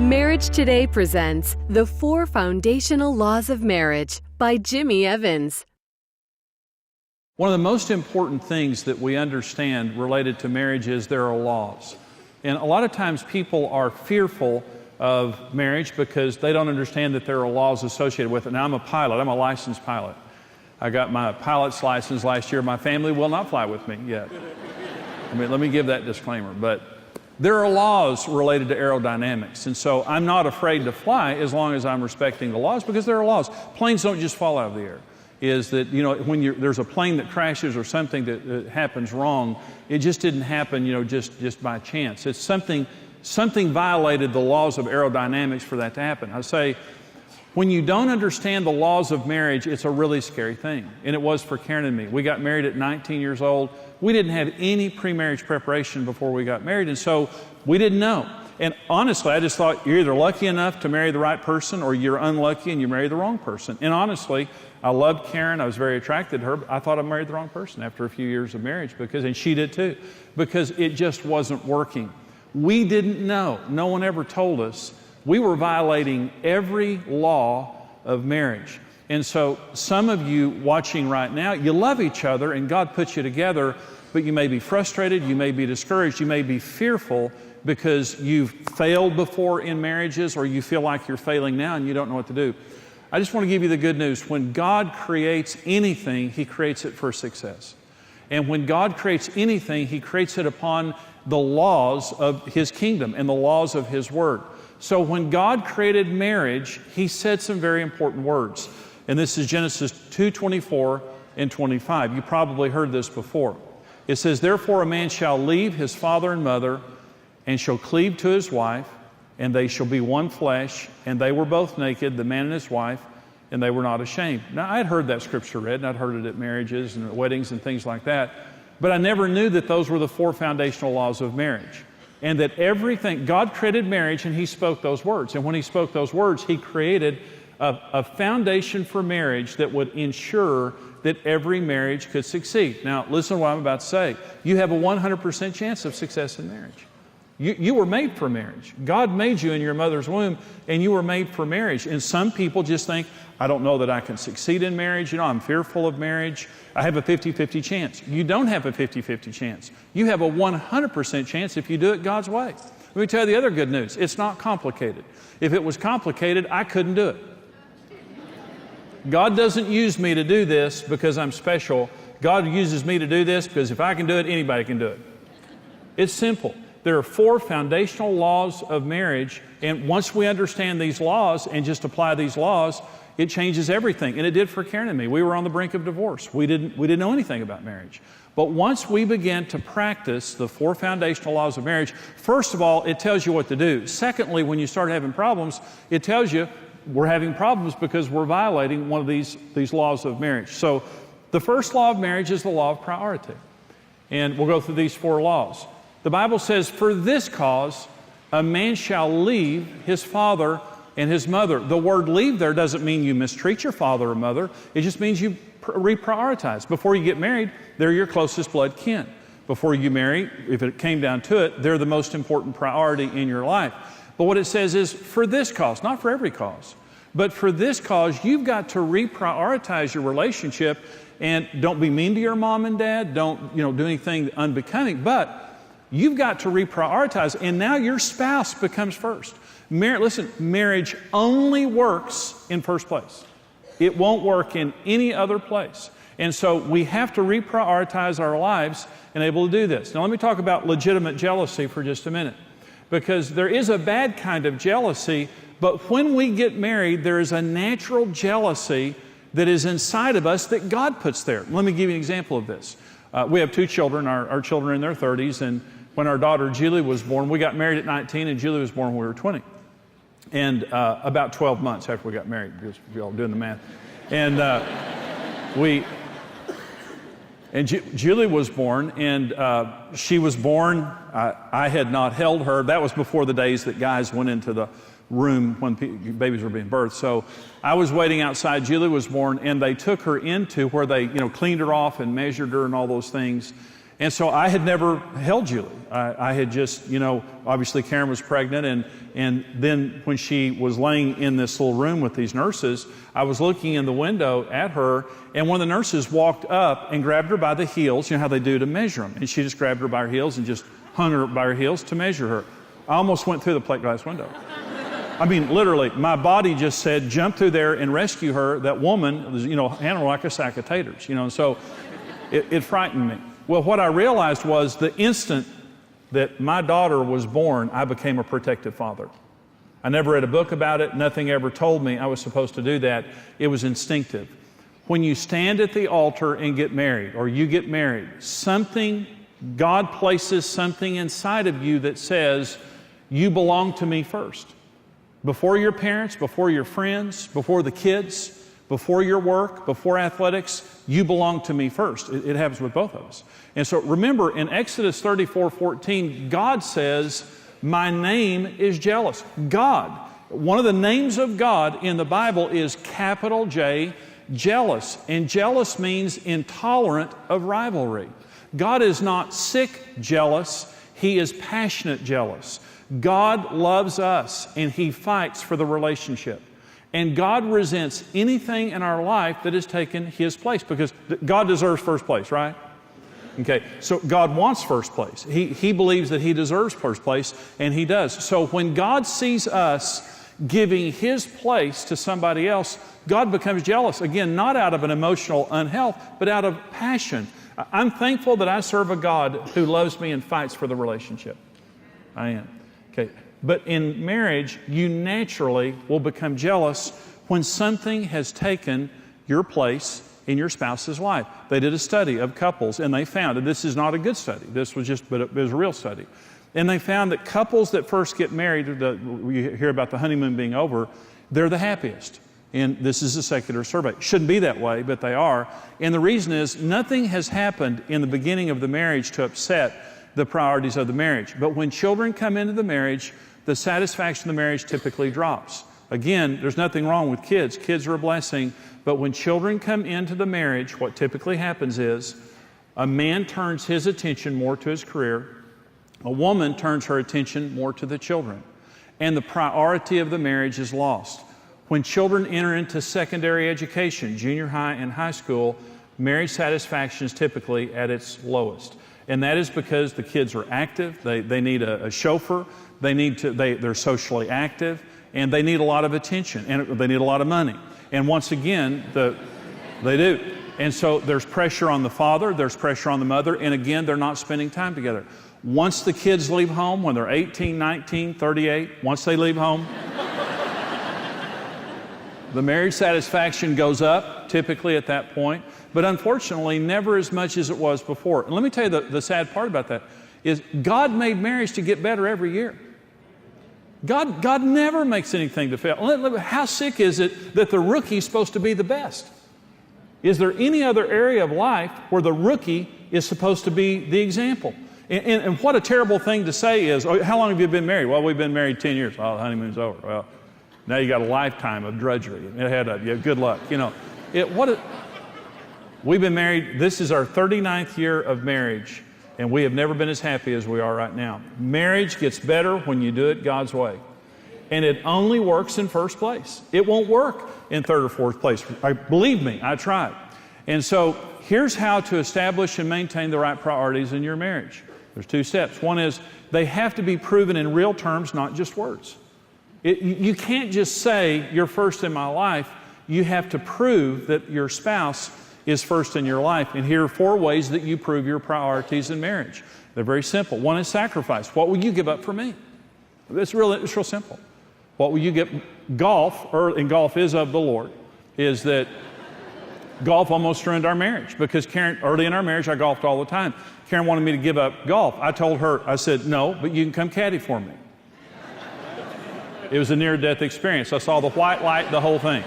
Marriage Today presents The 4 Foundational Laws of Marriage by Jimmy Evans. One of the most important things that we understand related to marriage is there are laws. And a lot of times people are fearful of marriage because they don't understand that there are laws associated with it. Now, I'm a pilot. I'm a licensed pilot. I got my pilot's license last year. My family will not fly with me yet. Let me give that disclaimer. But there are laws related to aerodynamics. And so I'm not afraid to fly as long as I'm respecting the laws, because there are laws. Planes don't just fall out of the air. Is that, when there's a plane that crashes or something that happens wrong, it just didn't happen, just by chance. It's something violated the laws of aerodynamics for that to happen. I say, when you don't understand the laws of marriage, it's a really scary thing. And it was for Karen and me. We got married at 19 years old. We didn't have any pre-marriage preparation before we got married, and so we didn't know. And honestly, I just thought you're either lucky enough to marry the right person or you're unlucky and you marry the wrong person. And honestly, I loved Karen. I was very attracted to her. But I thought I married the wrong person after a few years of marriage, and she did too, because it just wasn't working. We didn't know. No one ever told us. We were violating every law of marriage. And so some of you watching right now, you love each other and God puts you together, but you may be frustrated, you may be discouraged, you may be fearful because you've failed before in marriages, or you feel like you're failing now and you don't know what to do. I just want to give you the good news. When God creates anything, He creates it for success. And when God creates anything, He creates it upon the laws of His kingdom and the laws of His Word. So when God created marriage, He said some very important words. And this is Genesis 2:24 and 25. You probably heard this before. It says, "Therefore a man shall leave his father and mother, and shall cleave to his wife, and they shall be one flesh. And they were both naked, the man and his wife, and they were not ashamed." Now, I had heard that scripture read, and I'd heard it at marriages and at weddings and things like that. But I never knew that those were the 4 foundational laws of marriage. And that everything, God created marriage and He spoke those words. And when He spoke those words, He created a foundation for marriage that would ensure that every marriage could succeed. Now, listen to what I'm about to say. You have a 100% chance of success in marriage. You were made for marriage. God made you in your mother's womb, and you were made for marriage. And some people just think, I don't know that I can succeed in marriage. I'm fearful of marriage. I have a 50-50 chance. You don't have a 50-50 chance. You have a 100% chance if you do it God's way. Let me tell you the other good news. It's not complicated. If it was complicated, I couldn't do it. God doesn't use me to do this because I'm special. God uses me to do this because if I can do it, anybody can do it. It's simple. There are 4 foundational laws of marriage, and once we understand these laws and just apply these laws, it changes everything. And it did for Karen and me. We were on the brink of divorce. We didn't know anything about marriage. But once we began to practice the 4 foundational laws of marriage, first of all, it tells you what to do. Secondly, when you start having problems, it tells you we're having problems because we're violating one of these laws of marriage. So the first law of marriage is the law of priority. And we'll go through these 4 laws. The Bible says, "For this cause, a man shall leave his father and his mother." The word leave there doesn't mean you mistreat your father or mother. It just means you reprioritize. Before you get married, they're your closest blood kin. Before you marry, if it came down to it, they're the most important priority in your life. But what it says is, for this cause, not for every cause, but for this cause, you've got to reprioritize your relationship. And don't be mean to your mom and dad. Don't do anything unbecoming. But you've got to reprioritize, and now your spouse becomes first. Listen, marriage only works in first place. It won't work in any other place. And so we have to reprioritize our lives and able to do this. Now let me talk about legitimate jealousy for just a minute, because there is a bad kind of jealousy, but when we get married, there is a natural jealousy that is inside of us that God puts there. Let me give you an example of this. We have 2 children. Our children are in their 30s, and when our daughter Julie was born, we got married at 19, and Julie was born when we were 20. And about 12 months after we got married, just if y'all doing the math. And Julie was born, and she was born, I had not held her. That was before the days that guys went into the room when babies were being birthed. So I was waiting outside. Julie was born, and they took her into where they, cleaned her off and measured her and all those things. And so I had never held Julie. I had just, obviously Karen was pregnant, and then when she was laying in this little room with these nurses, I was looking in the window at her, and one of the nurses walked up and grabbed her by the heels, how they do to measure them. And she just grabbed her by her heels and just hung her by her heels to measure her. I almost went through the plate glass window. I mean, literally, my body just said, jump through there and rescue her. That woman was, handled like a sack of taters, and so it frightened me. Well, what I realized was the instant that my daughter was born, I became a protective father. I never read a book about it. Nothing ever told me I was supposed to do that. It was instinctive. When you stand at the altar and get married, or you get married, God places something inside of you that says, you belong to me first. Before your parents, before your friends, before the kids, before your work, before athletics, you belong to me first. It happens with both of us. And so remember, in Exodus 34:14, God says, my name is jealous. God. One of the names of God in the Bible is capital J, jealous. And jealous means intolerant of rivalry. God is not sick jealous. He is passionate jealous. God loves us, and He fights for the relationship. And God resents anything in our life that has taken His place, because God deserves first place, right? Okay, so God wants first place. He believes that He deserves first place, and He does. So when God sees us giving His place to somebody else, God becomes jealous. Again, not out of an emotional unhealth, but out of passion. I'm thankful that I serve a God who loves me and fights for the relationship. I am. Okay. But in marriage, you naturally will become jealous when something has taken your place in your spouse's life. They did a study of couples, and they found, and this is not a good study, but it was a real study. And they found that couples that first get married, we hear about the honeymoon being over, they're the happiest. And this is a secular survey. Shouldn't be that way, but they are. And the reason is nothing has happened in the beginning of the marriage to upset the priorities of the marriage. But when children come into the marriage, the satisfaction of the marriage typically drops. Again, there's nothing wrong with kids. Kids are a blessing. But when children come into the marriage, what typically happens is a man turns his attention more to his career. A woman turns her attention more to the children. And the priority of the marriage is lost. When children enter into secondary education, junior high and high school, marriage satisfaction is typically at its lowest. And that is because the kids are active, they need a chauffeur, they're socially active, and they need a lot of attention, and they need a lot of money. And once again, they do. And so there's pressure on the father, there's pressure on the mother, and again, they're not spending time together. Once the kids leave home, when they're 18, 19, 38, once they leave home, the marriage satisfaction goes up, typically at that point, but unfortunately, never as much as it was before. And let me tell you the sad part about that is God made marriage to get better every year. God never makes anything to fail. How sick is it that the rookie's supposed to be the best? Is there any other area of life where the rookie is supposed to be the example? And what a terrible thing to say is, oh, how long have you been married? Well, we've been married 10 years. Oh, the honeymoon's over. Well, now you got a lifetime of drudgery ahead of you. Good luck. We've been married, this is our 39th year of marriage, and we have never been as happy as we are right now. Marriage gets better when you do it God's way. And it only works in first place. It won't work in third or fourth place. Believe me, I tried. And so here's how to establish and maintain the right priorities in your marriage. There's 2 steps. One is they have to be proven in real terms, not just words. You can't just say, you're first in my life. You have to prove that your spouse is first in your life. And here are 4 ways that you prove your priorities in marriage. They're very simple. One is sacrifice. What will you give up for me? It's real simple. What will you give? Golf, and golf is of the Lord, is that golf almost ruined our marriage because Karen, early in our marriage, I golfed all the time. Karen wanted me to give up golf. I told her, I said, no, but you can come caddy for me. It was a near-death experience. I saw the white light, the whole thing.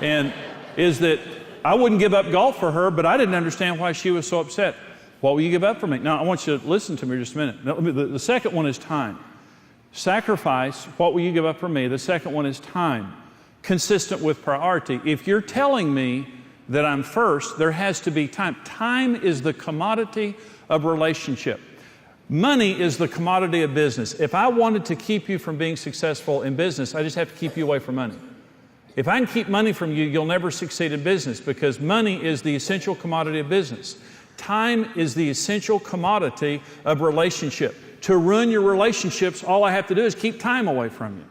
And is that I wouldn't give up golf for her, but I didn't understand why she was so upset. What will you give up for me? Now, I want you to listen to me just a minute. Now, the second one is time. Sacrifice, what will you give up for me? The second one is time, consistent with priority. If you're telling me that I'm first, there has to be time. Time is the commodity of relationship. Money is the commodity of business. If I wanted to keep you from being successful in business, I just have to keep you away from money. If I can keep money from you, you'll never succeed in business, because money is the essential commodity of business. Time is the essential commodity of relationship. To ruin your relationships, all I have to do is keep time away from you.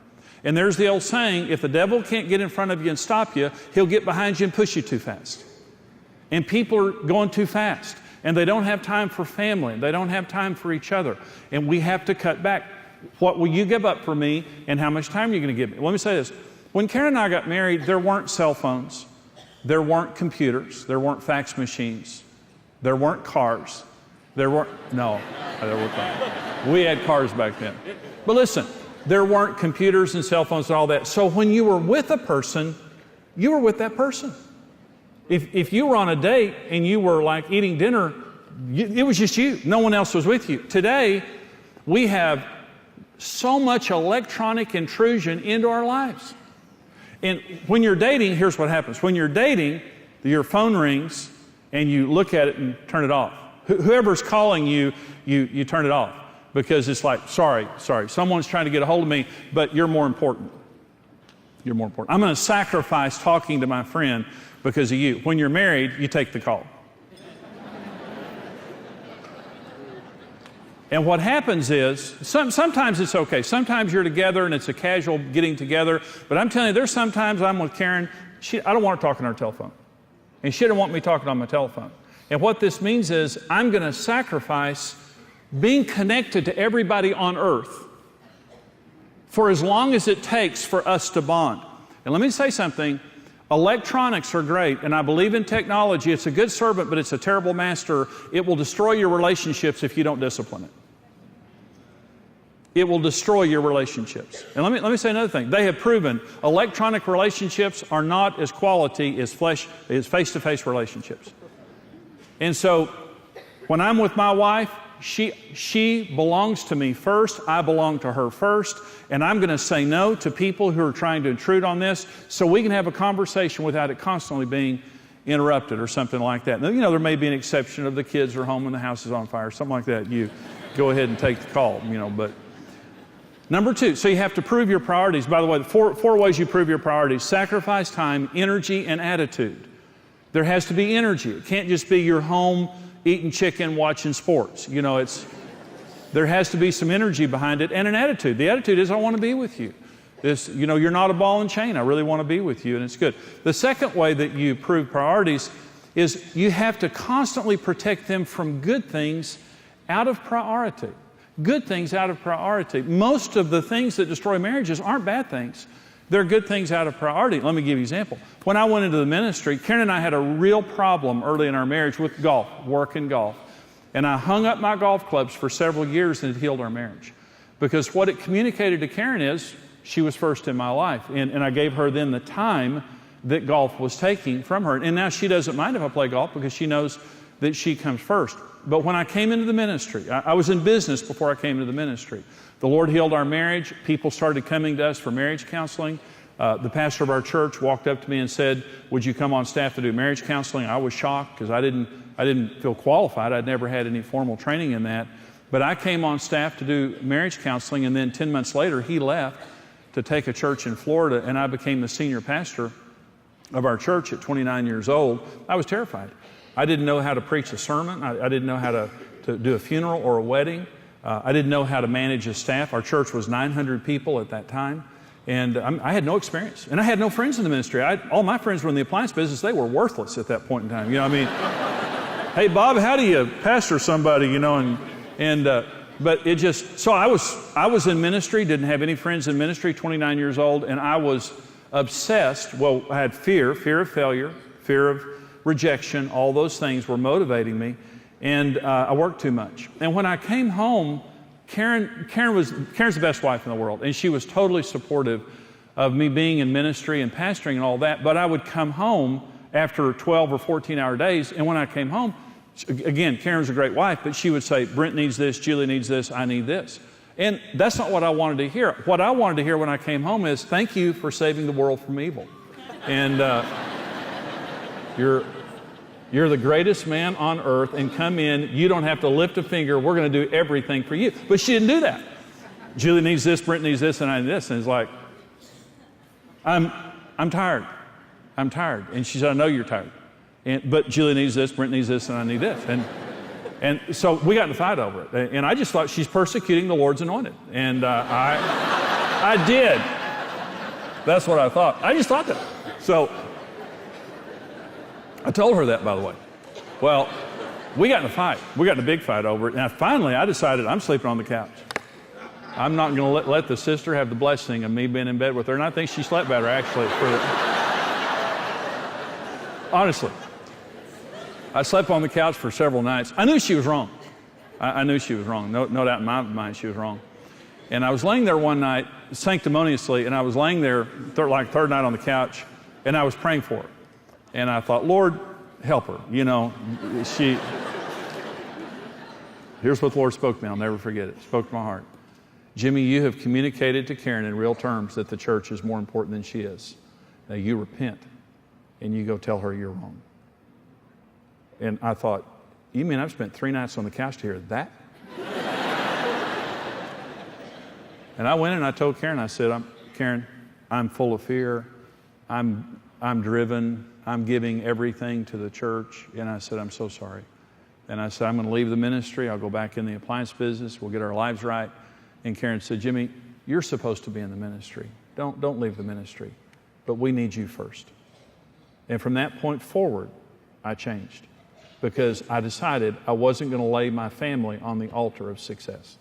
And there's the old saying, if the devil can't get in front of you and stop you, he'll get behind you and push you too fast. And people are going too fast, and they don't have time for family. They don't have time for each other. And we have to cut back. What will you give up for me, and how much time are you going to give me? Let me say this. When Karen and I got married, there weren't cell phones. There weren't computers. There weren't fax machines. There weren't cars. There weren't cars. We had cars back then. But listen, there weren't computers and cell phones and all that. So when you were with a person, you were with that person. If you were on a date and you were like eating dinner, it was just you. No one else was with you. Today, we have so much electronic intrusion into our lives. And when you're dating, here's what happens. When you're dating, your phone rings and you look at it and turn it off. Whoever's calling you, you turn it off, because it's like, sorry, someone's trying to get a hold of me, but you're more important. You're more important. I'm going to sacrifice talking to my friend because of you. When you're married, you take the call. And what happens is, sometimes it's okay. Sometimes you're together and it's a casual getting together. But I'm telling you, there's sometimes I'm with Karen, I don't want her talking on her telephone. And she doesn't want me talking on my telephone. And what this means is, I'm going to sacrifice being connected to everybody on earth for as long as it takes for us to bond. And let me say something. Electronics are great, and I believe in technology. It's a good servant, but it's a terrible master. It will destroy your relationships if you don't discipline it. It will destroy your relationships. And let me say another thing. They have proven electronic relationships are not as quality as face-to-face relationships. And so when I'm with my wife, she belongs to me first. I belong to her first. And I'm going to say no to people who are trying to intrude on this, so we can have a conversation without it constantly being interrupted or something like that. Now, you know, there may be an exception of the kids are home and the house is on fire, something like that. You go ahead and take the call, you know. But number two, so you have to prove your priorities. By the way, the four ways you prove your priorities: sacrifice, time, energy, and attitude. There has to be energy. It can't just be you're home eating chicken, watching sports. You know, there has to be some energy behind it, and an attitude. The attitude is, I want to be with you. You know, you're not a ball and chain. I really want to be with you, and it's good. The second way that you prove priorities is you have to constantly protect them from good things out of priority. Good things out of priority. Most of the things that destroy marriages aren't bad things. They're good things out of priority. Let me give you an example. When I went into the ministry, Karen and I had a real problem early in our marriage with golf, work and golf. And I hung up my golf clubs for several years, and it healed our marriage. Because what it communicated to Karen is, she was first in my life. And I gave her then the time that golf was taking from her. And now she doesn't mind if I play golf, because she knows that she comes first. But when I came into the ministry, I was in business before I came into the ministry. The Lord healed our marriage. People started coming to us for marriage counseling. The pastor of our church walked up to me and said, would you come on staff to do marriage counseling? I was shocked, because I didn't feel qualified. I'd never had any formal training in that. But I came on staff to do marriage counseling, and then 10 months later, he left to take a church in Florida, and I became the senior pastor of our church at 29 years old. I was terrified. I didn't know how to preach a sermon. I didn't know how to do a funeral or a wedding. I didn't know how to manage a staff. Our church was 900 people at that time. And I had no experience. And I had no friends in the ministry. All my friends were in the appliance business. They were worthless at that point in time. You know what I mean? Hey, Bob, how do you pastor somebody, you know? But it just, so I was in ministry, didn't have any friends in ministry, 29 years old, and I was obsessed. Well, I had fear of failure, fear of rejection. All those things were motivating me. And I worked too much. And when I came home, Karen's the best wife in the world, and she was totally supportive of me being in ministry and pastoring and all that. But I would come home after 12 or 14-hour days, and when I came home, again, Karen's a great wife, but she would say, Brent needs this, Julie needs this, I need this. And that's not what I wanted to hear. What I wanted to hear when I came home is, thank you for saving the world from evil. And You're the greatest man on earth, and come in. You don't have to lift a finger. We're going to do everything for you. But she didn't do that. Julie needs this, Brent needs this, and I need this. And it's like, I'm tired. I'm tired. And she said, I know you're tired. But Julie needs this, Brent needs this, and I need this. And so we got in a fight over it. And I just thought, she's persecuting the Lord's anointed. And I did. That's what I thought. I just thought that. So I told her that, by the way. Well, we got in a fight. We got in a big fight over it. And finally, I decided I'm sleeping on the couch. I'm not going to let the sister have the blessing of me being in bed with her. And I think she slept better, actually. Honestly. I slept on the couch for several nights. I knew she was wrong. I knew she was wrong. No doubt in my mind she was wrong. And I was laying there one night, sanctimoniously, and I was laying there third night on the couch, and I was praying for her. And I thought, Lord, help her. You know, here's what the Lord spoke to me. I'll never forget it. Spoke to my heart. Jimmy, you have communicated to Karen in real terms that the church is more important than she is. Now you repent, and you go tell her you're wrong. And I thought, you mean I've spent 3 nights on the couch to hear that? And I went and I told Karen, I said, Karen, I'm full of fear. I'm driven. I'm giving everything to the church. And I said, I'm so sorry. And I said, I'm going to leave the ministry. I'll go back in the appliance business. We'll get our lives right. And Karen said, Jimmy, you're supposed to be in the ministry. Don't leave the ministry. But we need you first. And from that point forward, I changed. Because I decided I wasn't going to lay my family on the altar of success.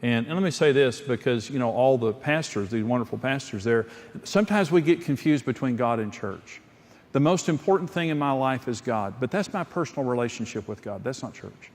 And let me say this, because, you know, all the pastors, these wonderful pastors there, sometimes we get confused between God and church. The most important thing in my life is God, but that's my personal relationship with God. That's not church.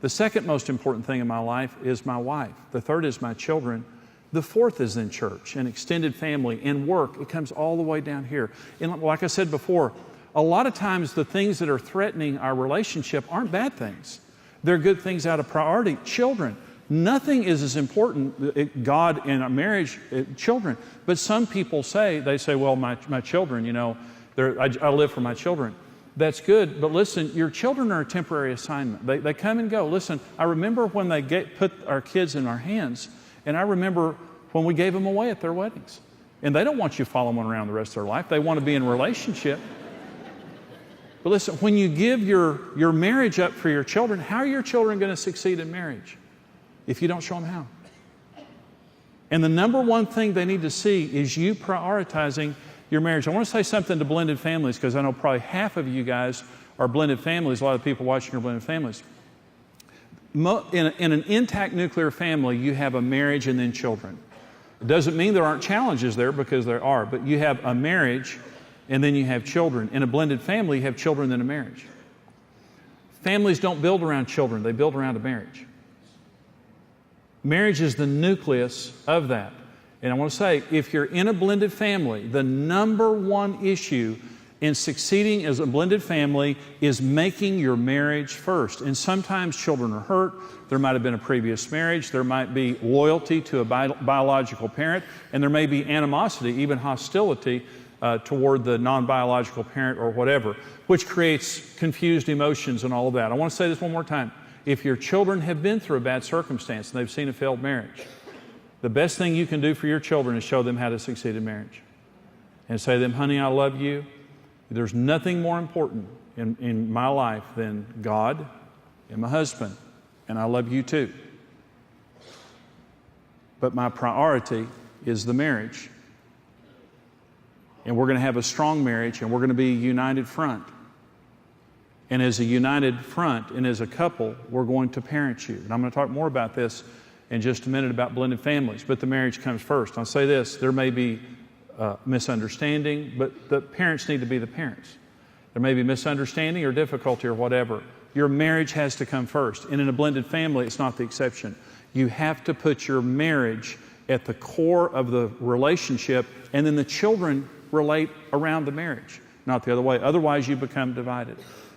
The second most important thing in my life is my wife. The third is my children. The fourth is in church, and extended family, and work. It comes all the way down here. And like I said before, a lot of times the things that are threatening our relationship aren't bad things. They're good things out of priority. Children. Nothing is as important, God in a marriage, children. But some people say, well, my children, you know, I live for my children. That's good, but listen, your children are a temporary assignment. They come and go. Listen, I remember when they put our kids in our hands, and I remember when we gave them away at their weddings. And they don't want you following them around the rest of their life. They want to be in a relationship. But listen, when you give your marriage up for your children, how are your children going to succeed in marriage if you don't show them how? And the number one thing they need to see is you prioritizing your marriage. I want to say something to blended families, because I know probably half of you guys are blended families. A lot of people watching are blended families. In an intact nuclear family, you have a marriage and then children. It doesn't mean there aren't challenges there, because there are, but you have a marriage and then you have children. In a blended family, you have children then a marriage. Families don't build around children, they build around a marriage. Marriage is the nucleus of that. And I want to say, if you're in a blended family, the number one issue in succeeding as a blended family is making your marriage first. And sometimes children are hurt. There might have been a previous marriage. There might be loyalty to a biological parent. And there may be animosity, even hostility, toward the non-biological parent or whatever, which creates confused emotions and all of that. I want to say this one more time. If your children have been through a bad circumstance and they've seen a failed marriage, the best thing you can do for your children is show them how to succeed in marriage. And say to them, honey, I love you. There's nothing more important in my life than God and my husband, and I love you too. But my priority is the marriage. And we're going to have a strong marriage, and we're going to be a united front. And as a united front and as a couple, we're going to parent you. And I'm going to talk more about this in just a minute about blended families, but the marriage comes first. I'll say this, there may be misunderstanding, but the parents need to be the parents. There may be misunderstanding or difficulty or whatever. Your marriage has to come first. And in a blended family, it's not the exception. You have to put your marriage at the core of the relationship, and then the children relate around the marriage, not the other way. Otherwise, you become divided.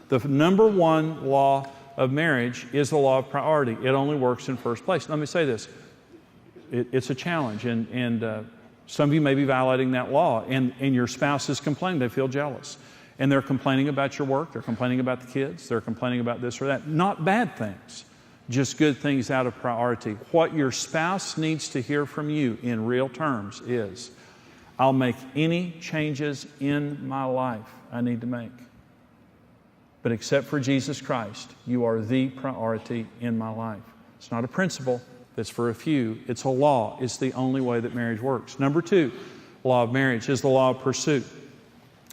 The number one law of marriage is the law of priority. It only works in first place. Let me say this. It's a challenge, and some of you may be violating that law, and your spouse is complaining. They feel jealous. and they're complaining about your work, they're complaining about the kids, they're complaining about this or that. Not bad things, just good things out of priority. What your spouse needs to hear from you in real terms is, I'll make any changes in my life I need to make. But except for Jesus Christ, you are the priority in my life. It's not a principle that's for a few. It's a law. It's the only way that marriage works. Number 2, law of marriage is the law of pursuit.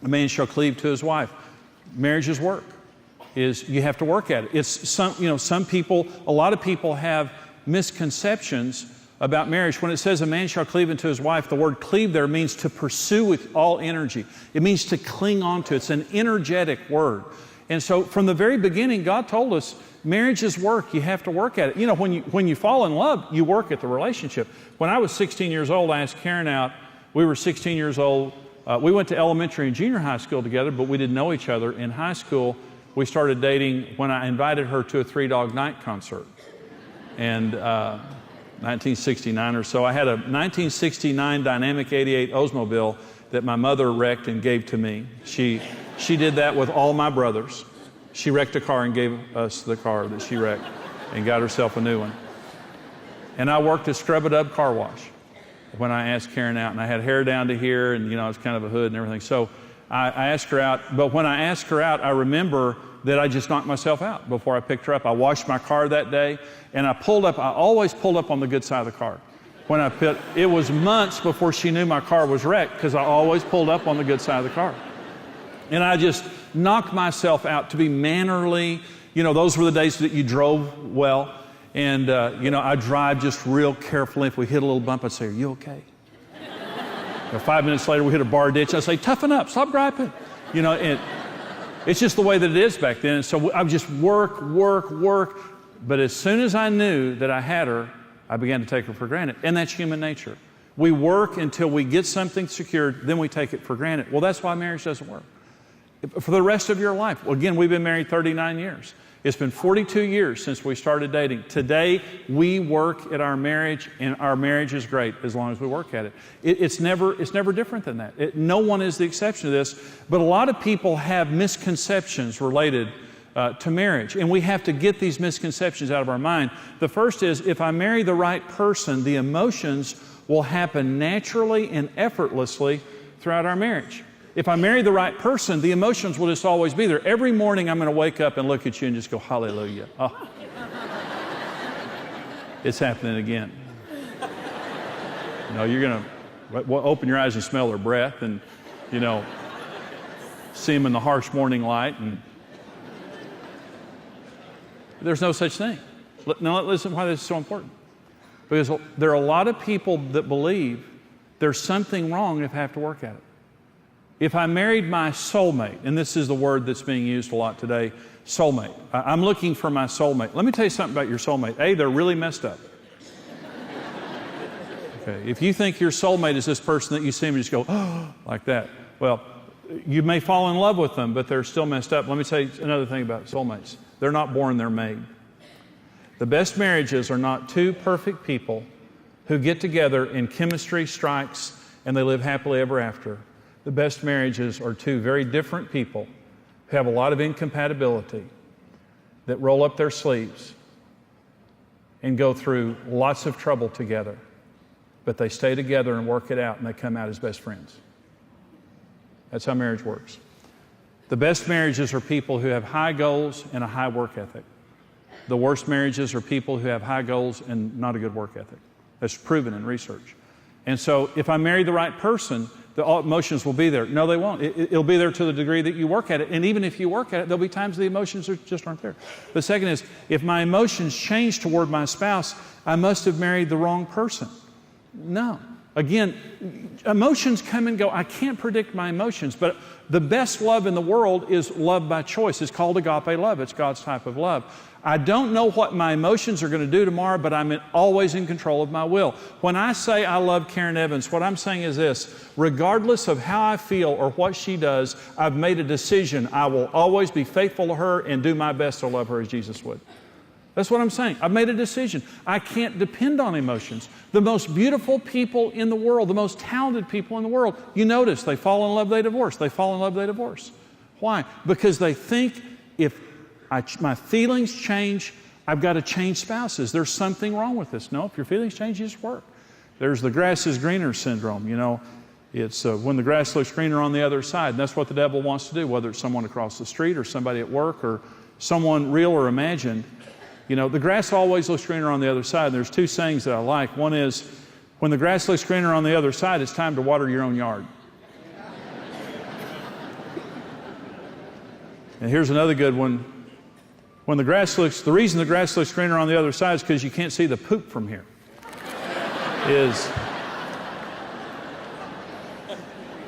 A man shall cleave to his wife. Marriage is work. You have to work at it. It's a lot of people have misconceptions about marriage. When it says a man shall cleave unto his wife, the word cleave there means to pursue with all energy. It means to cling on to. It's an energetic word. And so from the very beginning, God told us marriage is work. You have to work at it. When you fall in love, you work at the relationship. When I was 16 years old, I asked Karen out. We were 16 years old. We went to elementary and junior high school together, but we didn't know each other. In high school, we started dating when I invited her to a Three Dog Night concert. And 1969 or so. I had a 1969 Dynamic 88 Oldsmobile that my mother wrecked and gave to me. She did that with all my brothers. She wrecked a car and gave us the car that she wrecked and got herself a new one. And I worked at Scrub-A-Dub Car Wash when I asked Karen out, and I had hair down to here, and I was kind of a hood and everything. So I asked her out, but when I asked her out, I remember that I just knocked myself out before I picked her up. I washed my car that day, and I always pulled up on the good side of the car. It was months before she knew my car was wrecked, because I always pulled up on the good side of the car. And I just knocked myself out to be mannerly. Those were the days that you drove well. And, I drive just real carefully. If we hit a little bump, I'd say, "Are you okay?" 5 minutes later, we hit a bar ditch. I'd say, "Toughen up, stop griping." It's just the way that it is back then. And so I would just work. But as soon as I knew that I had her, I began to take her for granted. And that's human nature. We work until we get something secured, then we take it for granted. Well, that's why marriage doesn't work. For the rest of your life. Well, again, we've been married 39 years. It's been 42 years since we started dating. Today, we work at our marriage, and our marriage is great as long as we work at it. It's never different than that. No one is the exception to this, but a lot of people have misconceptions related to marriage, and we have to get these misconceptions out of our mind. The first is, if I marry the right person, the emotions will happen naturally and effortlessly throughout our marriage. If I marry the right person, the emotions will just always be there. Every morning I'm going to wake up and look at you and just go, "Hallelujah." Oh. It's happening again. You're going to open your eyes and smell their breath and, see them in the harsh morning light. And there's no such thing. Now listen why this is so important. Because there are a lot of people that believe there's something wrong if I have to work at it. If I married my soulmate, and this is the word that's being used a lot today, soulmate. I'm looking for my soulmate. Let me tell you something about your soulmate. A, they're really messed up. Okay, if you think your soulmate is this person that you see and just go, "Oh," like that, well, you may fall in love with them, but they're still messed up. Let me tell you another thing about soulmates. They're not born, they're made. The best marriages are not two perfect people who get together and chemistry strikes and they live happily ever after. The best marriages are two very different people who have a lot of incompatibility that roll up their sleeves and go through lots of trouble together, but they stay together and work it out, and they come out as best friends. That's how marriage works. The best marriages are people who have high goals and a high work ethic. The worst marriages are people who have high goals and not a good work ethic. That's proven in research. And so if I marry the right person, the emotions will be there. No, they won't. It'll be there to the degree that you work at it. And even if you work at it, there'll be times the emotions just aren't there. The second is, if my emotions change toward my spouse, I must have married the wrong person. No. Again, emotions come and go. I can't predict my emotions, but the best love in the world is love by choice. It's called agape love. It's God's type of love. I don't know what my emotions are going to do tomorrow, but I'm always in control of my will. When I say I love Karen Evans, what I'm saying is this: regardless of how I feel or what she does, I've made a decision. I will always be faithful to her and do my best to love her as Jesus would. That's what I'm saying. I've made a decision. I can't depend on emotions. The most beautiful people in the world, the most talented people in the world, you notice they fall in love, they divorce. They fall in love, they divorce. Why? Because they think if my feelings change, I've got to change spouses. There's something wrong with this. No, if your feelings change, you just work. There's the grass is greener syndrome. It's when the grass looks greener on the other side. And that's what the devil wants to do, whether it's someone across the street or somebody at work or someone real or imagined. The grass always looks greener on the other side. And there's two sayings that I like. One is, when the grass looks greener on the other side, it's time to water your own yard. And here's another good one. The reason the grass looks greener on the other side is because you can't see the poop from here.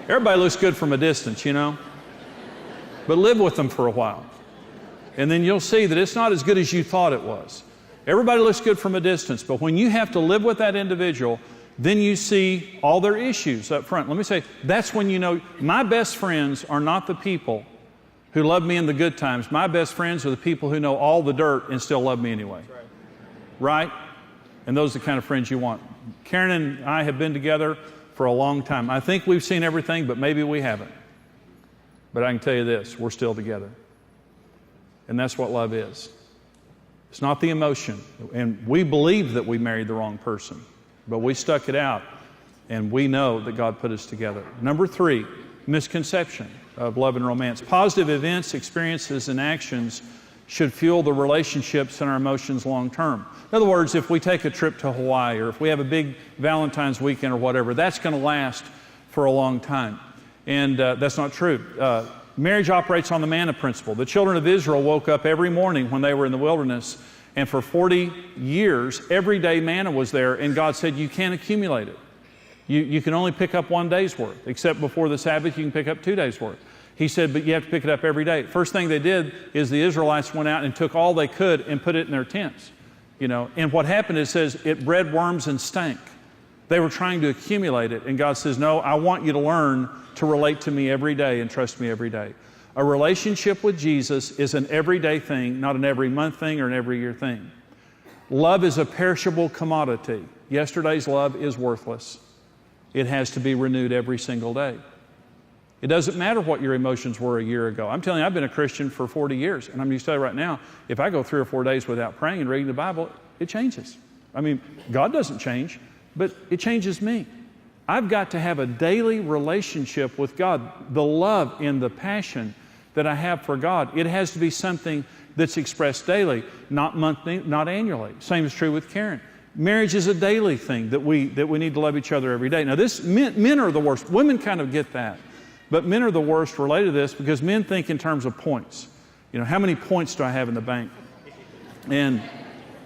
Everybody looks good from a distance, but live with them for a while. And then you'll see that it's not as good as you thought it was. Everybody looks good from a distance, but when you have to live with that individual, then you see all their issues up front. Let me say, that's when you know my best friends are not the people who love me in the good times. My best friends are the people who know all the dirt and still love me anyway. Right? And those are the kind of friends you want. Karen and I have been together for a long time. I think we've seen everything, but maybe we haven't. But I can tell you this, we're still together. And that's what love is. It's not the emotion. And we believe that we married the wrong person, but we stuck it out, and we know that God put us together. Number 3, misconception of love and romance. Positive events, experiences, and actions should fuel the relationships and our emotions long term. In other words, if we take a trip to Hawaii, or if we have a big Valentine's weekend or whatever, that's going to last for a long time. And that's not true. Marriage operates on the manna principle. The children of Israel woke up every morning when they were in the wilderness, and for 40 years, every day manna was there, and God said, you can't accumulate it. You can only pick up one day's worth, except before the Sabbath, you can pick up 2 days' worth. He said, but you have to pick it up every day. First thing they did is the Israelites went out and took all they could and put it in their tents. And what happened, it says, it bred worms and stank. They were trying to accumulate it, and God says, no, I want you to learn to relate to me every day and trust me every day. A relationship with Jesus is an everyday thing, not an every month thing or an every year thing. Love is a perishable commodity. Yesterday's love is worthless. It has to be renewed every single day. It doesn't matter what your emotions were a year ago. I'm telling you, I've been a Christian for 40 years, and I'm going to tell you right now, if I go 3 or 4 days without praying and reading the Bible, it changes. God doesn't change, but it changes me. I've got to have a daily relationship with God. The love and the passion that I have for God, it has to be something that's expressed daily, not monthly, not annually. Same is true with Karen. Marriage is a daily thing that we need to love each other every day. Now, men are the worst. Women kind of get that. But men are the worst related to this because men think in terms of points. How many points do I have in the bank? And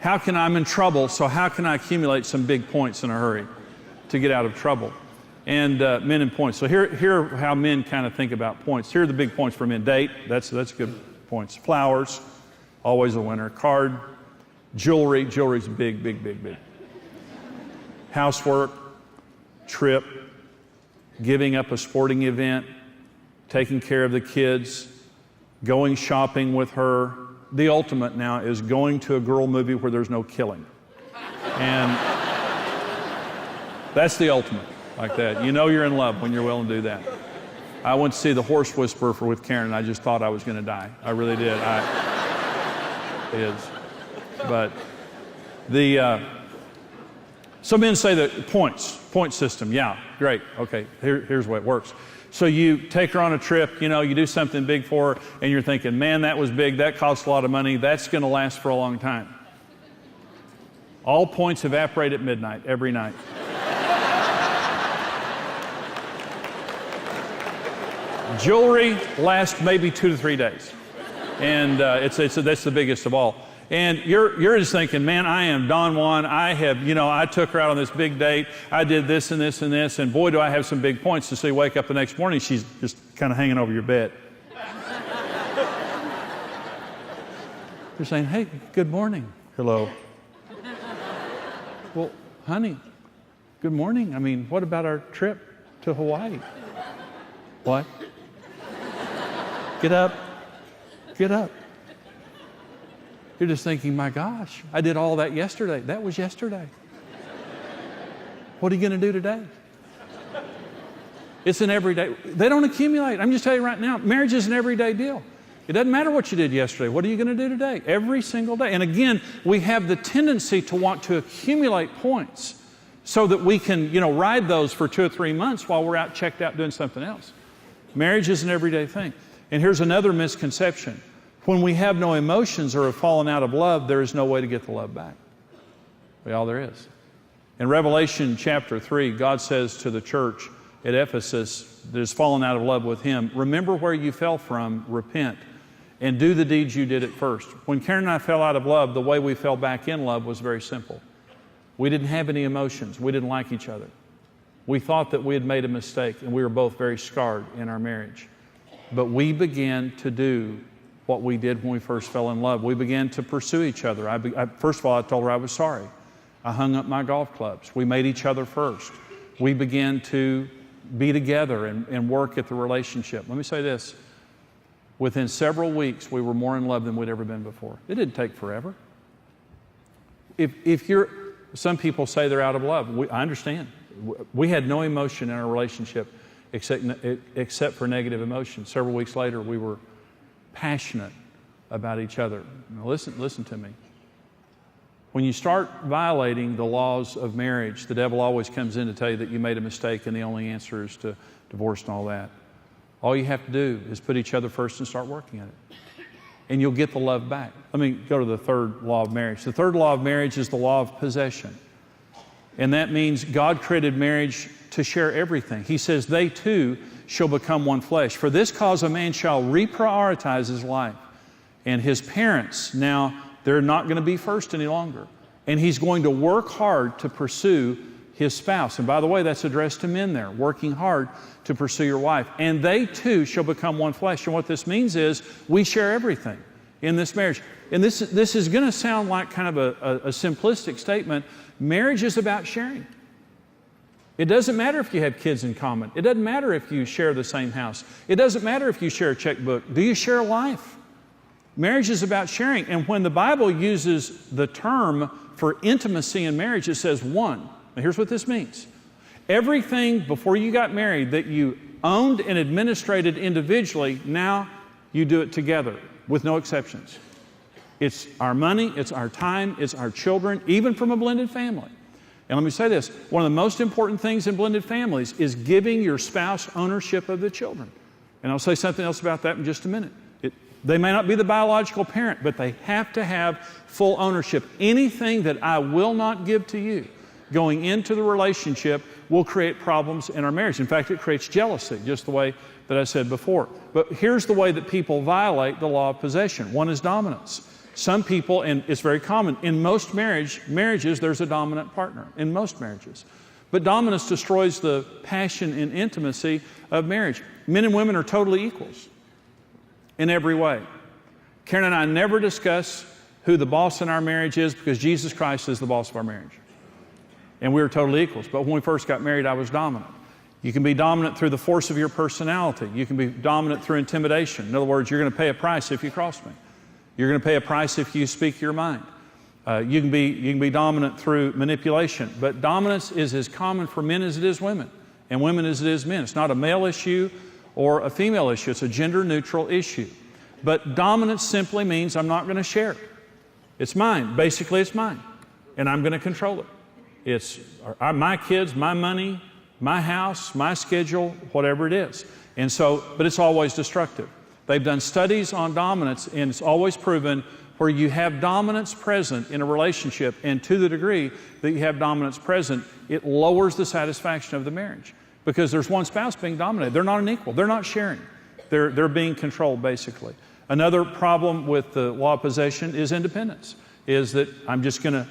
I'm in trouble, so how can I accumulate some big points in a hurry to get out of trouble? And men and points. So here are how men kind of think about points. Here are the big points for men. Date, that's good points. Flowers, always a winner. Card, jewelry's big, big, big, big. Housework, trip, giving up a sporting event, taking care of the kids, going shopping with her. The ultimate now is going to a girl movie where there's no killing. And that's the ultimate, like that. You're in love when you're willing to do that. I went to see The Horse Whisperer with Karen, and I just thought I was going to die. I really did. But some men say that point system, yeah, great, okay, here's the way it works. So you take her on a trip, you do something big for her, and you're thinking, man, that was big, that cost a lot of money, that's going to last for a long time. All points evaporate at midnight, every night. Jewelry lasts maybe 2 to 3 days, and that's the biggest of all. And you're just thinking, man, I am Don Juan. I took her out on this big date. I did this and this and this, and boy, do I have some big points. So you wake up the next morning, she's just kind of hanging over your bed. You're saying, hey, good morning. Hello. Well, honey, good morning. What about our trip to Hawaii? What? Get up. Get up. You're just thinking, my gosh, I did all that yesterday. That was yesterday. What are you going to do today? It's an everyday. They don't accumulate. I'm just telling you right now, marriage is an everyday deal. It doesn't matter what you did yesterday. What are you going to do today? Every single day. And again, we have the tendency to want to accumulate points so that we can, ride those for 2 or 3 months while we're out checked out doing something else. Marriage is an everyday thing. And here's another misconception. When we have no emotions or have fallen out of love, there is no way to get the love back. Well, all there is. In Revelation chapter 3, God says to the church at Ephesus that has fallen out of love with Him, remember where you fell from, repent, and do the deeds you did at first. When Karen and I fell out of love, the way we fell back in love was very simple. We didn't have any emotions. We didn't like each other. We thought that we had made a mistake, and we were both very scarred in our marriage. But we began to do what we did when we first fell in love. We began to pursue each other. First of all, I told her I was sorry. I hung up my golf clubs. We made each other first. We began to be together and work at the relationship. Let me say this. Within several weeks, we were more in love than we'd ever been before. It didn't take forever. Some people say they're out of love. I understand. We had no emotion in our relationship except for negative emotion. Several weeks later, we were passionate about each other. Now listen to me. When you start violating the laws of marriage, the devil always comes in to tell you that you made a mistake and the only answer is to divorce and all that. All you have to do is put each other first and start working at it. And you'll get the love back. Let me go to the third law of marriage. The third law of marriage is the law of possession. And that means God created marriage to share everything. He says, they too shall become one flesh. For this cause a man shall reprioritize his life. And his parents, now they're not going to be first any longer. And he's going to work hard to pursue his spouse. And by the way, that's addressed to men there, working hard to pursue your wife. And they too shall become one flesh. And what this means is we share everything in this marriage. And this is going to sound like kind of a simplistic statement. Marriage is about sharing. It doesn't matter if you have kids in common. It doesn't matter if you share the same house. It doesn't matter if you share a checkbook. Do you share life? Marriage is about sharing. And when the Bible uses the term for intimacy in marriage, it says one. Now here's what this means. Everything before you got married that you owned and administrated individually, now you do it together with no exceptions. It's our money, it's our time, it's our children, even from a blended family. And let me say this, one of the most important things in blended families is giving your spouse ownership of the children. And I'll say something else about that in just a minute. They may not be the biological parent, but they have to have full ownership. Anything that I will not give to you going into the relationship will create problems in our marriage. In fact, it creates jealousy, just the way that I said before. But here's the way that people violate the law of possession. One is dominance. Some people, and it's very common, in most marriages, there's a dominant partner, in most marriages. But dominance destroys the passion and intimacy of marriage. Men and women are totally equals in every way. Karen and I never discuss who the boss in our marriage is because Jesus Christ is the boss of our marriage. And we were totally equals. But when we first got married, I was dominant. You can be dominant through the force of your personality. You can be dominant through intimidation. In other words, you're going to pay a price if you cross me. You're going to pay a price if you speak your mind. You can be dominant through manipulation. But dominance is as common for men as it is women, and women as it is men. It's not a male issue or a female issue. It's a gender-neutral issue. But dominance simply means I'm not going to share it. It's mine. Basically, it's mine. And I'm going to control it. It's my kids, my money, my house, my schedule, whatever it is. And so, but it's always destructive. They've done studies on dominance, and it's always proven where you have dominance present in a relationship, and to the degree that you have dominance present, it lowers the satisfaction of the marriage. Because there's one spouse being dominated. They're not an equal. They're not sharing. They're being controlled, basically. Another problem with the law of possession is independence, is that I'm just going to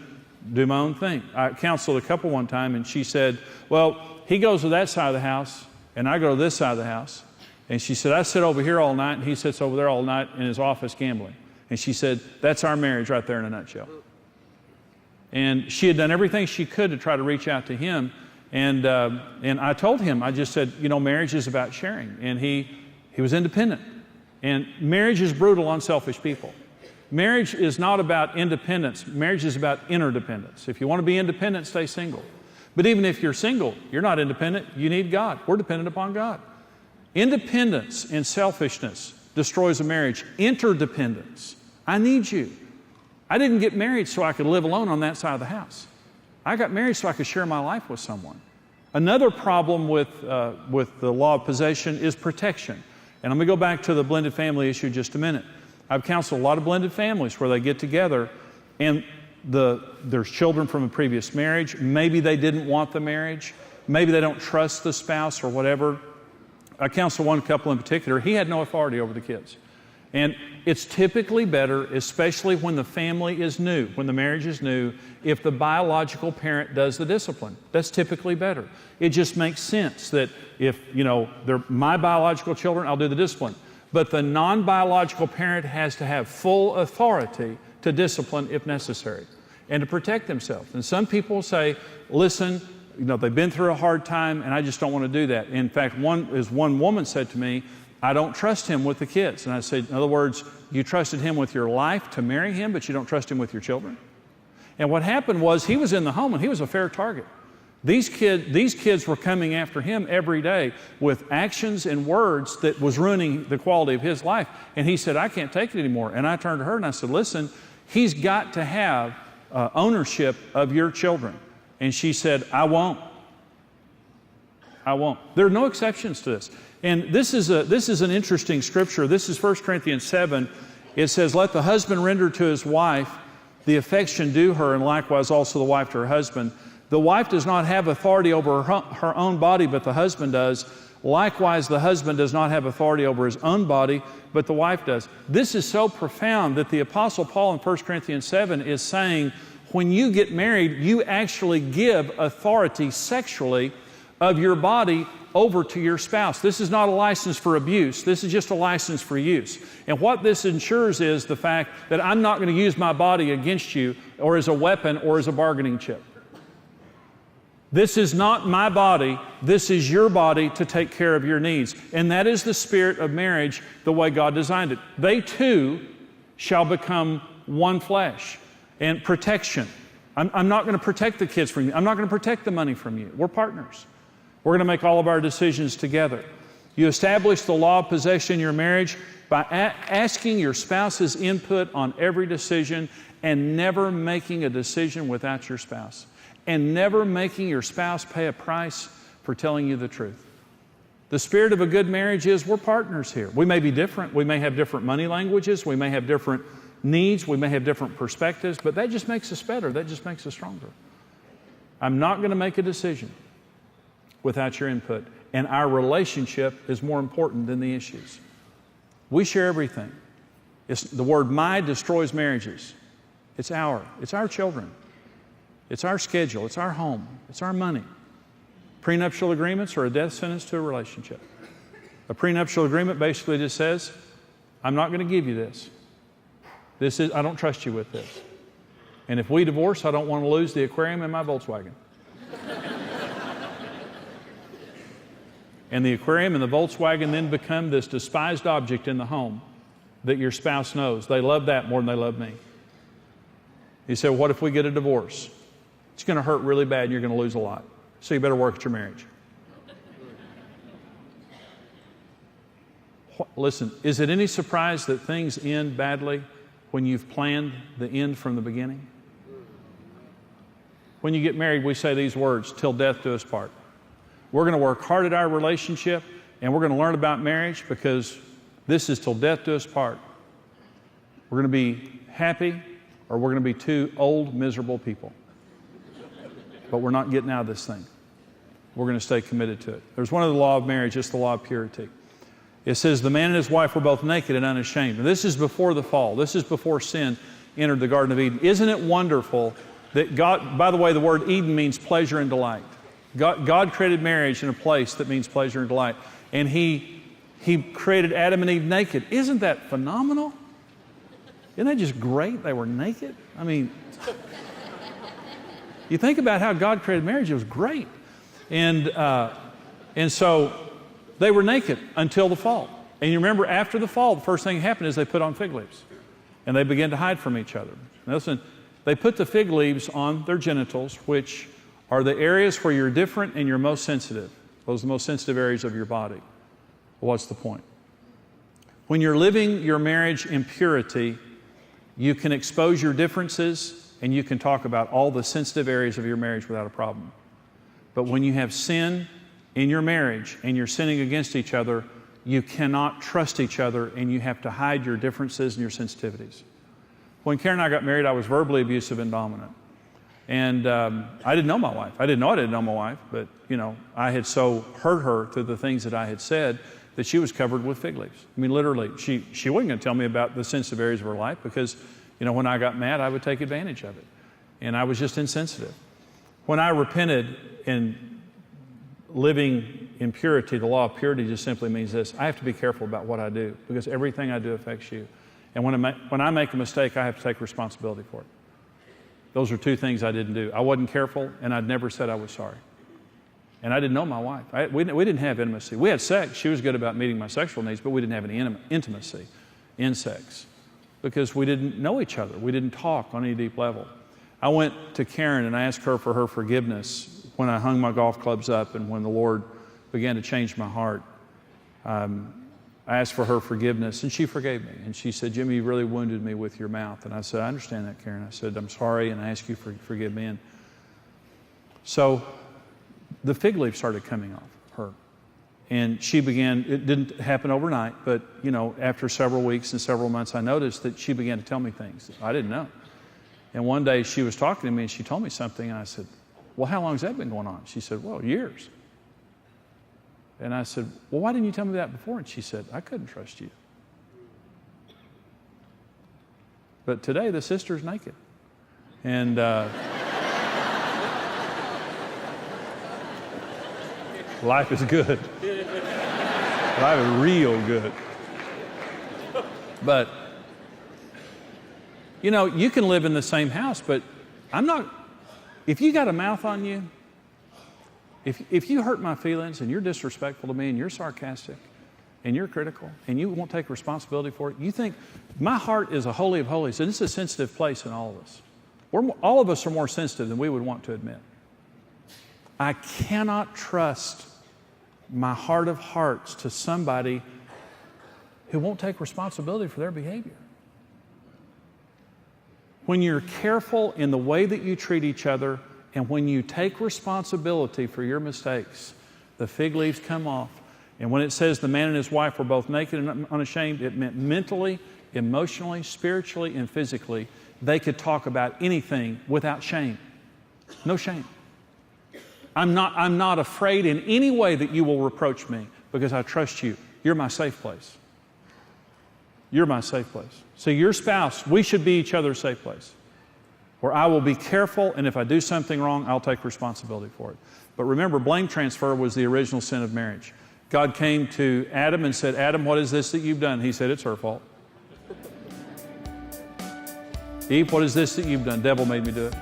do my own thing. I counseled a couple one time, and she said, well, he goes to that side of the house, and I go to this side of the house. And she said, I sit over here all night, and he sits over there all night in his office gambling. And she said, that's our marriage right there in a nutshell. And she had done everything she could to try to reach out to him. And I told him, I just said, marriage is about sharing. And he was independent. And marriage is brutal on selfish people. Marriage is not about independence. Marriage is about interdependence. If you want to be independent, stay single. But even if you're single, you're not independent. You need God. We're dependent upon God. Independence and selfishness destroys a marriage. Interdependence. I need you. I didn't get married so I could live alone on that side of the house. I got married so I could share my life with someone. Another problem with the law of possession is protection. And I'm going to go back to the blended family issue just a minute. I've counseled a lot of blended families where they get together and there's children from a previous marriage. Maybe they didn't want the marriage. Maybe they don't trust the spouse or whatever. I counseled one couple in particular. He had no authority over the kids. And it's typically better, especially when the family is new, when the marriage is new, if the biological parent does the discipline. That's typically better. It just makes sense that if, they're my biological children, I'll do the discipline. But the non-biological parent has to have full authority to discipline if necessary and to protect themselves. And some people say, listen, they've been through a hard time and I just don't want to do that. In fact, one woman said to me, I don't trust him with the kids. And I said, in other words, you trusted him with your life to marry him, but you don't trust him with your children? And what happened was he was in the home and he was a fair target. These kids were coming after him every day with actions and words that was ruining the quality of his life. And he said, I can't take it anymore. And I turned to her and I said, listen, he's got to have ownership of your children. And she said, I won't. I won't. There are no exceptions to this. And this is an interesting scripture. This is 1 Corinthians 7. It says, let the husband render to his wife the affection due her, and likewise also the wife to her husband. The wife does not have authority over her own body, but the husband does. Likewise, the husband does not have authority over his own body, but the wife does. This is so profound that the Apostle Paul in 1 Corinthians 7 is saying, when you get married, you actually give authority sexually of your body over to your spouse. This is not a license for abuse. This is just a license for use. And what this ensures is the fact that I'm not going to use my body against you or as a weapon or as a bargaining chip. This is not my body. This is your body to take care of your needs. And that is the spirit of marriage, the way God designed it. They too shall become one flesh. And protection. I'm not going to protect the kids from you. I'm not going to protect the money from you. We're partners. We're going to make all of our decisions together. You establish the law of possession in your marriage by asking your spouse's input on every decision and never making a decision without your spouse. And never making your spouse pay a price for telling you the truth. The spirit of a good marriage is we're partners here. We may be different. We may have different money languages. We may have different needs. We may have different perspectives, but that just makes us better. That just makes us stronger. I'm not going to make a decision without your input. And our relationship is more important than the issues. We share everything. The word my destroys marriages. It's our children. It's our schedule. It's our home. It's our money. Prenuptial agreements are a death sentence to a relationship. A prenuptial agreement basically just says, I'm not going to give you this. I don't trust you with this. And if we divorce, I don't want to lose the aquarium in my Volkswagen. And the aquarium and the Volkswagen then become this despised object in the home that your spouse knows. They love that more than they love me. You say, well, what if we get a divorce? It's going to hurt really bad and you're going to lose a lot. So you better work at your marriage. Listen, is it any surprise that things end badly when you've planned the end from the beginning? When you get married, we say these words, till death do us part. We're going to work hard at our relationship and we're going to learn about marriage because this is till death do us part. We're going to be happy or we're going to be two old, miserable people. But we're not getting out of this thing. We're going to stay committed to it. There's one other law of marriage, it's the law of purity. It says the man and his wife were both naked and unashamed. And this is before the fall. This is before sin entered the Garden of Eden. Isn't it wonderful that God, by the way, the word Eden means pleasure and delight. God created marriage in a place that means pleasure and delight. And He created Adam and Eve naked. Isn't that phenomenal? Isn't that just great? They were naked. I mean, you think about how God created marriage, it was great. And so they were naked until the fall. And you remember after the fall, the first thing that happened is they put on fig leaves. And they began to hide from each other. Now listen, they put the fig leaves on their genitals, which are the areas where you're different and you're most sensitive. Those are the most sensitive areas of your body. Well, what's the point? When you're living your marriage in purity, you can expose your differences and you can talk about all the sensitive areas of your marriage without a problem. But when you have sin in your marriage and you're sinning against each other, you cannot trust each other and you have to hide your differences and your sensitivities. When Karen and I got married, I was verbally abusive and dominant. And I didn't know my wife. I didn't know my wife, but I had so hurt her through the things that I had said that she was covered with fig leaves. I mean, literally, she wasn't going to tell me about the sensitive areas of her life because, when I got mad, I would take advantage of it. And I was just insensitive. When I repented in living in purity, the law of purity just simply means this: I have to be careful about what I do because everything I do affects you. And when I make a mistake, I have to take responsibility for it. Those are two things I didn't do. I wasn't careful, and I'd never said I was sorry. And I didn't know my wife. We didn't have intimacy. We had sex. She was good about meeting my sexual needs, but we didn't have any intimacy in sex because we didn't know each other. We didn't talk on any deep level. I went to Karen and I asked her for her forgiveness when I hung my golf clubs up and when the Lord began to change my heart. I asked for her forgiveness, and she forgave me. And she said, "Jimmy, you really wounded me with your mouth." And I said, "I understand that, Karen." I said, "I'm sorry, and I ask you to forgive me." And so the fig leaf started coming off her. And she began, it didn't happen overnight, but, after several weeks and several months, I noticed that she began to tell me things that I didn't know. And one day she was talking to me, and she told me something, and I said, "Well, how long has that been going on?" She said, "Well, years." And I said, "Well, why didn't you tell me that before?" And she said, "I couldn't trust you." But today, the sister's naked. And life is good. Life is real good. But, you can live in the same house, but if you got a mouth on you, if you hurt my feelings and you're disrespectful to me and you're sarcastic and you're critical and you won't take responsibility for it, you think my heart is a holy of holies, and it's a sensitive place in all of us. All of us are more sensitive than we would want to admit. I cannot trust my heart of hearts to somebody who won't take responsibility for their behavior. When you're careful in the way that you treat each other, and when you take responsibility for your mistakes, the fig leaves come off. And when it says the man and his wife were both naked and unashamed, it meant mentally, emotionally, spiritually, and physically, they could talk about anything without shame. No shame. I'm not afraid in any way that you will reproach me because I trust you. You're my safe place. You're my safe place. So your spouse, we should be each other's safe place, where I will be careful, and if I do something wrong, I'll take responsibility for it. But remember, blame transfer was the original sin of marriage. God came to Adam and said, "Adam, what is this that you've done?" He said, "It's her fault." "Eve, what is this that you've done?" "Devil made me do it."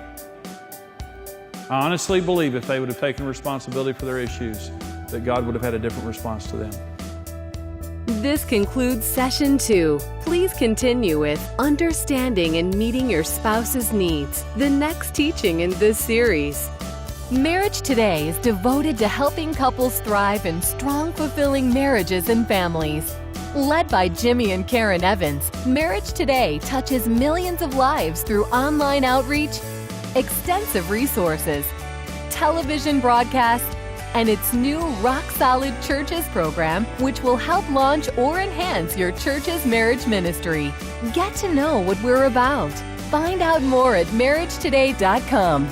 I honestly believe if they would have taken responsibility for their issues, that God would have had a different response to them. This concludes Session 2. Please continue with Understanding and Meeting Your Spouse's Needs, the next teaching in this series. Marriage Today is devoted to helping couples thrive in strong, fulfilling marriages and families. Led by Jimmy and Karen Evans, Marriage Today touches millions of lives through online outreach, extensive resources, television broadcasts, and its new Rock Solid Churches program, which will help launch or enhance your church's marriage ministry. Get to know what we're about. Find out more at MarriageToday.com.